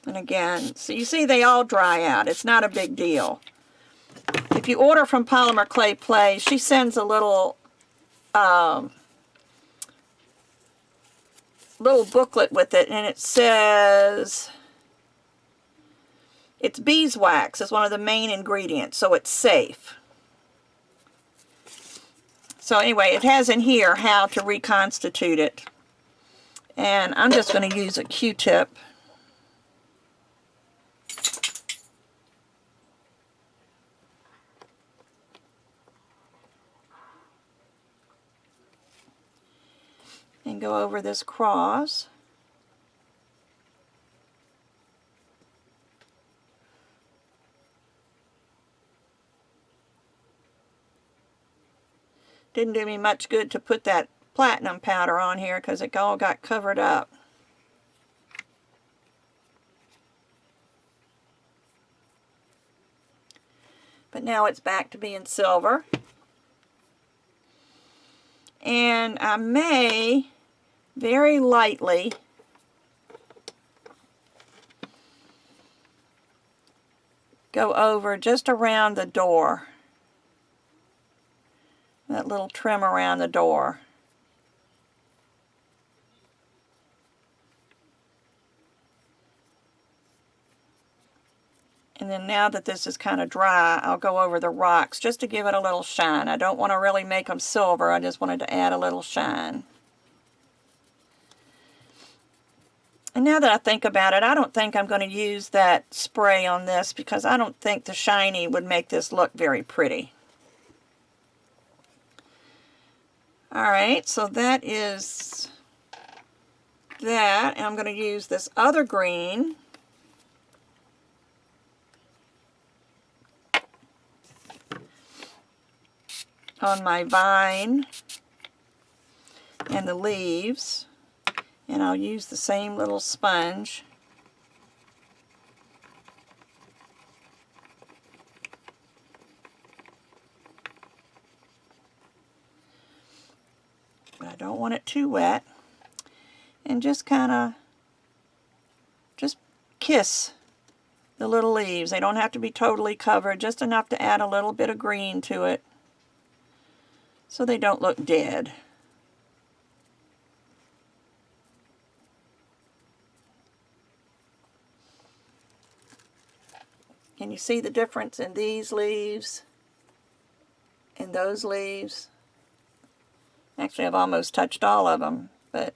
And again, so you see they all dry out. It's not a big deal. If you order from Polymer Clay Play, she sends a little booklet with it, and it says it's beeswax is one of the main ingredients, so it's safe. So anyway, it has in here how to reconstitute it. And I'm just going to use a Q-tip. And go over this cross. Didn't do me much good to put that platinum powder on here because it all got covered up. But now it's back to being silver. And I may very lightly go over just around the door. That little trim around the door. And then now that this is kind of dry, I'll go over the rocks just to give it a little shine. I don't want to really make them silver, I just wanted to add a little shine. And now that I think about it, I don't think I'm going to use that spray on this because I don't think the shiny would make this look very pretty. Alright, so that is that. And I'm going to use this other green. On my vine and the leaves. And I'll use the same little sponge. But I don't want it too wet. And just kind of just kiss the little leaves. They don't have to be totally covered, just enough to add a little bit of green to it so they don't look dead. Can you see the difference in these leaves and those leaves? Actually, I've almost touched all of them, but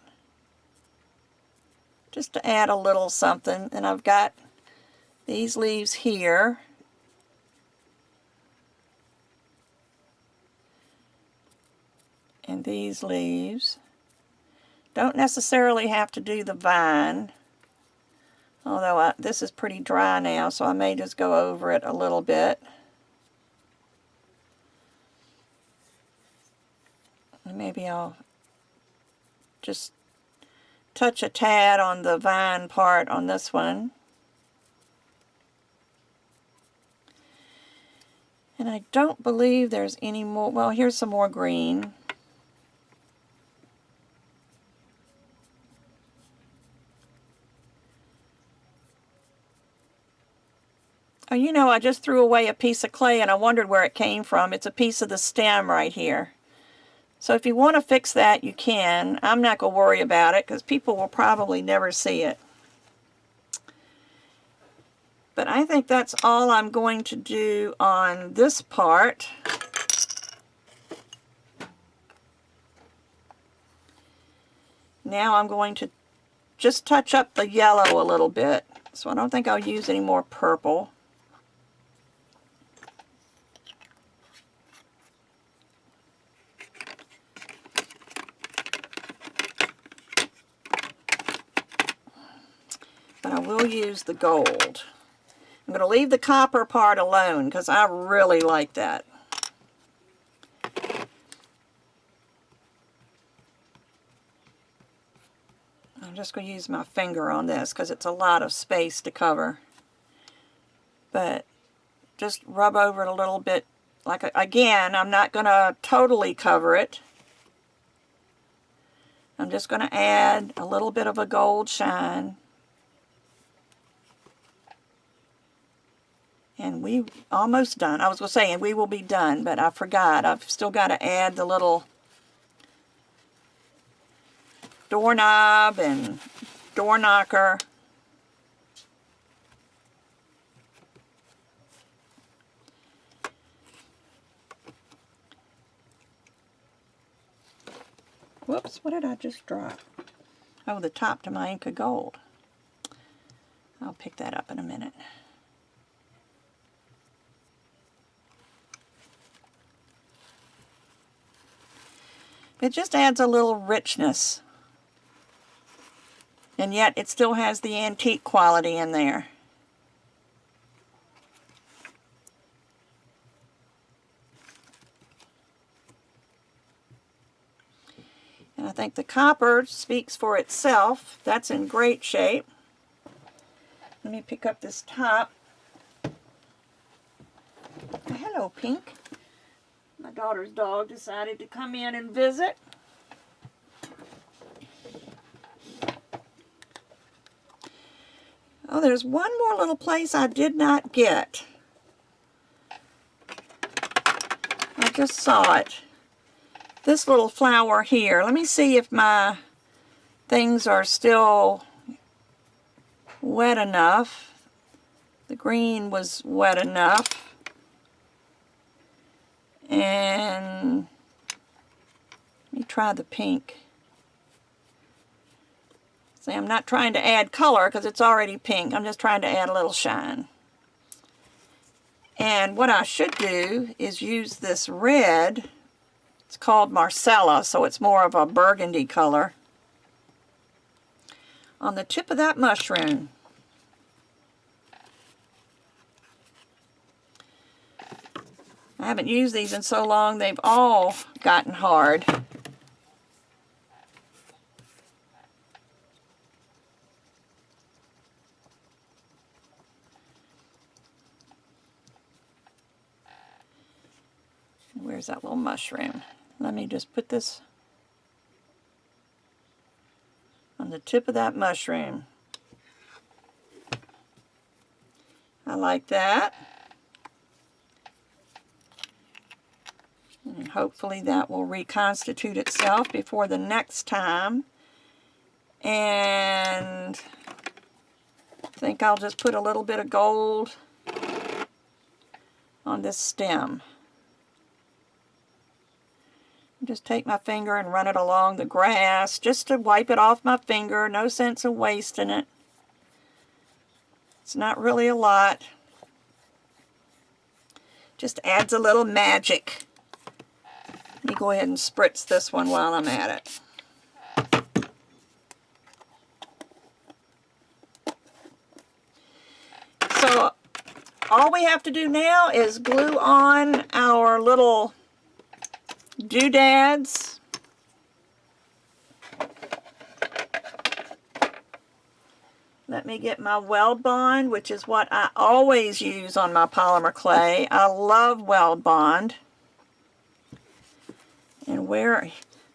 just to add a little something. And I've got these leaves here. And these leaves. Don't necessarily have to do the vine. Although this is pretty dry now, so I may just go over it a little bit. And maybe I'll just touch a tad on the vine part on this one. And I don't believe there's any more. Well, here's some more green. Oh, you know, I just threw away a piece of clay and I wondered where it came from. It's a piece of the stem right here. So if you want to fix that, you can. I'm not going to worry about it because people will probably never see it. But I think that's all I'm going to do on this part. Now I'm going to just touch up the yellow a little bit. So I don't think I'll use any more purple. But I will use the gold. I'm going to leave the copper part alone because I really like that. I'm just going to use my finger on this because it's a lot of space to cover. But just rub over it a little bit. Like, again, I'm not going to totally cover it. I'm just going to add a little bit of a gold shine. And we almost done. I was going to say, and we will be done, but I forgot. I've still got to add the little doorknob and door knocker. Whoops, what did I just drop? Oh, the top to my Inca Gold. I'll pick that up in a minute. It just adds a little richness. And yet it still has the antique quality in there. And I think the copper speaks for itself. That's in great shape. Let me pick up this top. Hello, Pink. My daughter's dog decided to come in and visit. Oh, there's one more little place I did not get. I just saw it. This little flower here. Let me see if my things are still wet enough. The green was wet enough. And let me try the pink. See, I'm not trying to add color because it's already pink. I'm just trying to add a little shine. And what I should do is use this red. It's called Marcella, so it's more of a burgundy color. On the tip of that mushroom. I haven't used these in so long, they've all gotten hard. Where's that little mushroom? Let me just put this on the tip of that mushroom. I like that. And hopefully that will reconstitute itself before the next time. And I think I'll just put a little bit of gold on this stem. Just take my finger and run it along the grass just to wipe it off my finger. No sense of wasting it. It's not really a lot. Just adds a little magic. Let me go ahead and spritz this one while I'm at it. So all we have to do now is glue on our little doodads. Let me get my Weld Bond, which is what I always use on my polymer clay. I love Weld Bond. And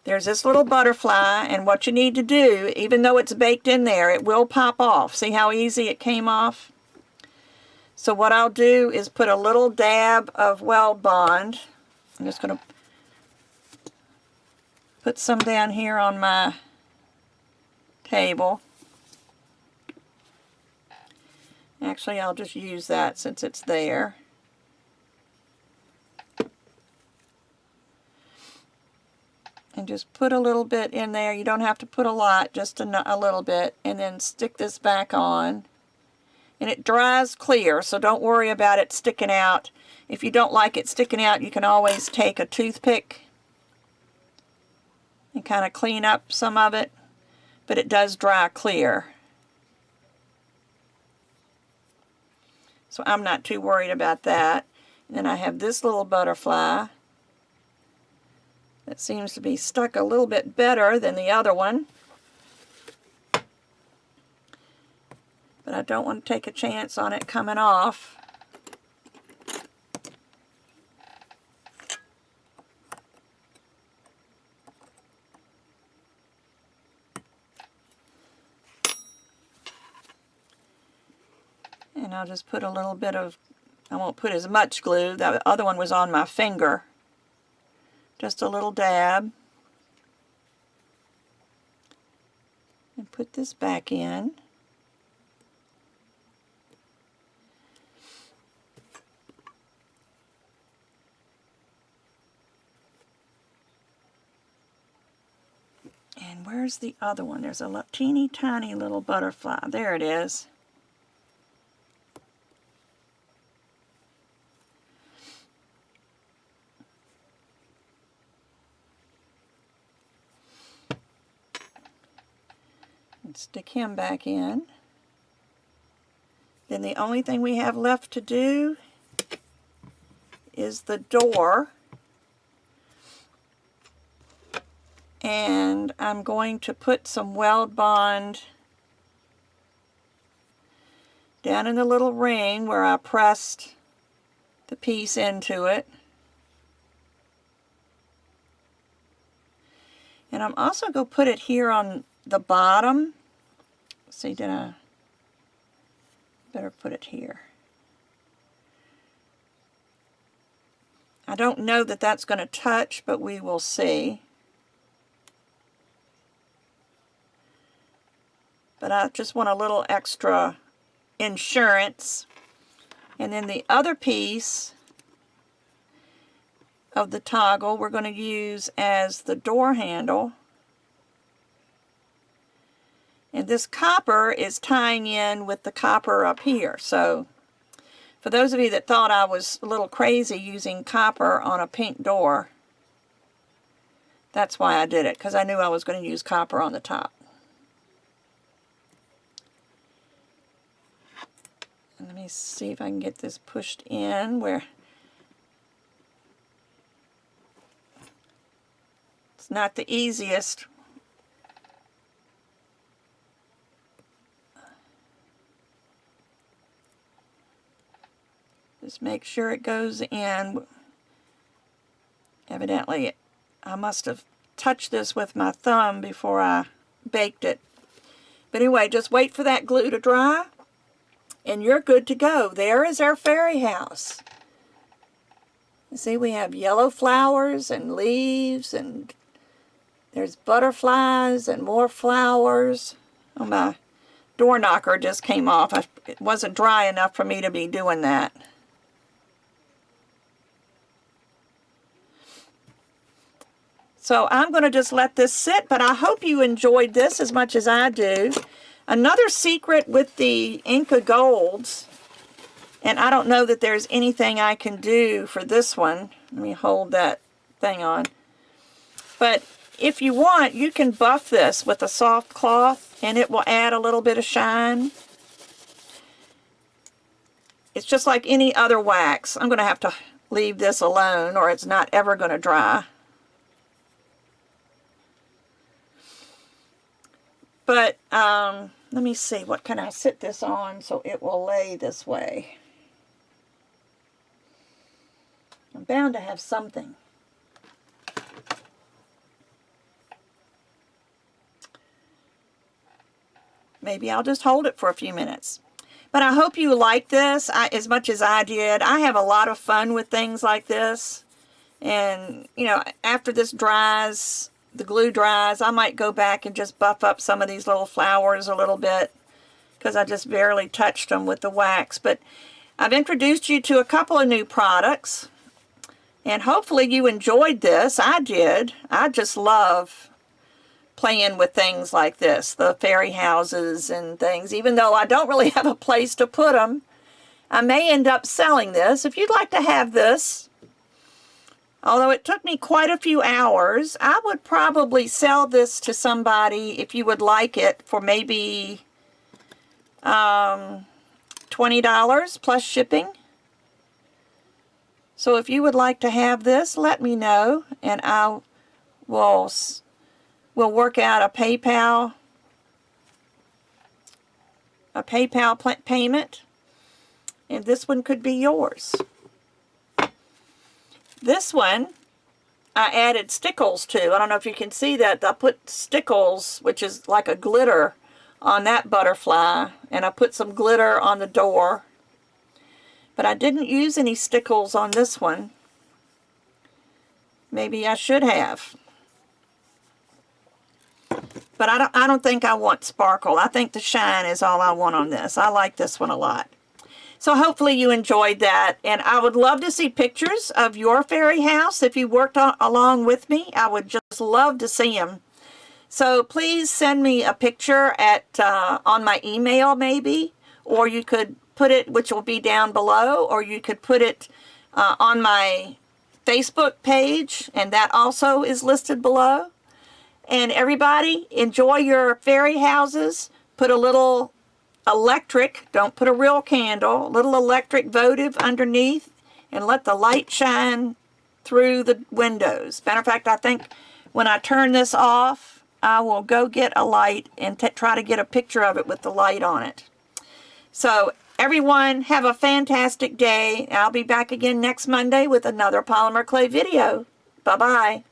there's this little butterfly, and what you need to do, even though it's baked in there, it will pop off. See how easy it came off? So what I'll do is put a little dab of Weld Bond. I'm just going to put some down here on my table. Actually, I'll just use that since it's there. And just put a little bit in there. You don't have to put a lot, just a little bit. And then stick this back on. And it dries clear, so don't worry about it sticking out. If you don't like it sticking out, you can always take a toothpick and kind of clean up some of it. But it does dry clear. So I'm not too worried about that. And then I have this little butterfly that seems to be stuck a little bit better than the other one. But I don't want to take a chance on it coming off. And I'll just put a little bit of, I won't put as much glue. The other one was on my finger. Just a little dab. And put this back in. And where's the other one? There's a teeny tiny little butterfly. There it is. And stick him back in. Then the only thing we have left to do is the door. And I'm going to put some Weld Bond down in the little ring where I pressed the piece into it. And I'm also going to put it here on the bottom. Let's see, better put it here. I don't know that that's going to touch, but we will see. But I just want a little extra insurance. And then the other piece of the toggle we're going to use as the door handle. And this copper is tying in with the copper up here. So for those of you that thought I was a little crazy using copper on a pink door, that's why I did it, because I knew I was going to use copper on the top. And let me see if I can get this pushed in where it's not the easiest. Just make sure it goes in. Evidently, I must have touched this with my thumb before I baked it. But anyway, just wait for that glue to dry, and you're good to go. There is our fairy house. You see, we have yellow flowers and leaves, and there's butterflies and more flowers. Oh, my door knocker just came off. It wasn't dry enough for me to be doing that. So I'm going to just let this sit, but I hope you enjoyed this as much as I do. Another secret with the Inca Golds, and I don't know that there's anything I can do for this one. Let me hold that thing on. But if you want, you can buff this with a soft cloth, and it will add a little bit of shine. It's just like any other wax. I'm going to have to leave this alone, or it's not ever going to dry. But let me see, what can I sit this on so it will lay this way? I'm bound to have something. Maybe I'll just hold it for a few minutes. But I hope you like this as much as I did. I have a lot of fun with things like this. And, you know, after this dries, the glue dries, I might go back and just buff up some of these little flowers a little bit, because I just barely touched them with the wax. But I've introduced you to a couple of new products, and hopefully you enjoyed this. I did. I just love playing with things like this, the fairy houses and things. Even though I don't really have a place to put them, I may end up selling this. If you'd like to have this, although it took me quite a few hours, I would probably sell this to somebody, if you would like it, for maybe $20 plus shipping. So if you would like to have this, let me know, and I will work out a PayPal payment, and this one could be yours. This one I added stickles to. I don't know if you can see that. I put stickles, which is like a glitter, on that butterfly, and I put some glitter on the door. But I didn't use any stickles on this one. Maybe I should have. But I don't think I want sparkle. I think the shine is all I want on this. I like this one a lot. So hopefully you enjoyed that. And I would love to see pictures of your fairy house. If you worked along with me, I would just love to see them. So please send me a picture on my email maybe. Or you could put it, which will be down below. Or you could put it on my Facebook page. And that also is listed below. And everybody, enjoy your fairy houses. Put a little electric, don't put a real candle, a little electric votive underneath, and let the light shine through the windows. Matter of fact, I think when I turn this off, I will go get a light and try to get a picture of it with the light on it. So everyone, have a fantastic day. I'll be back again next Monday with another polymer clay video. Bye-bye.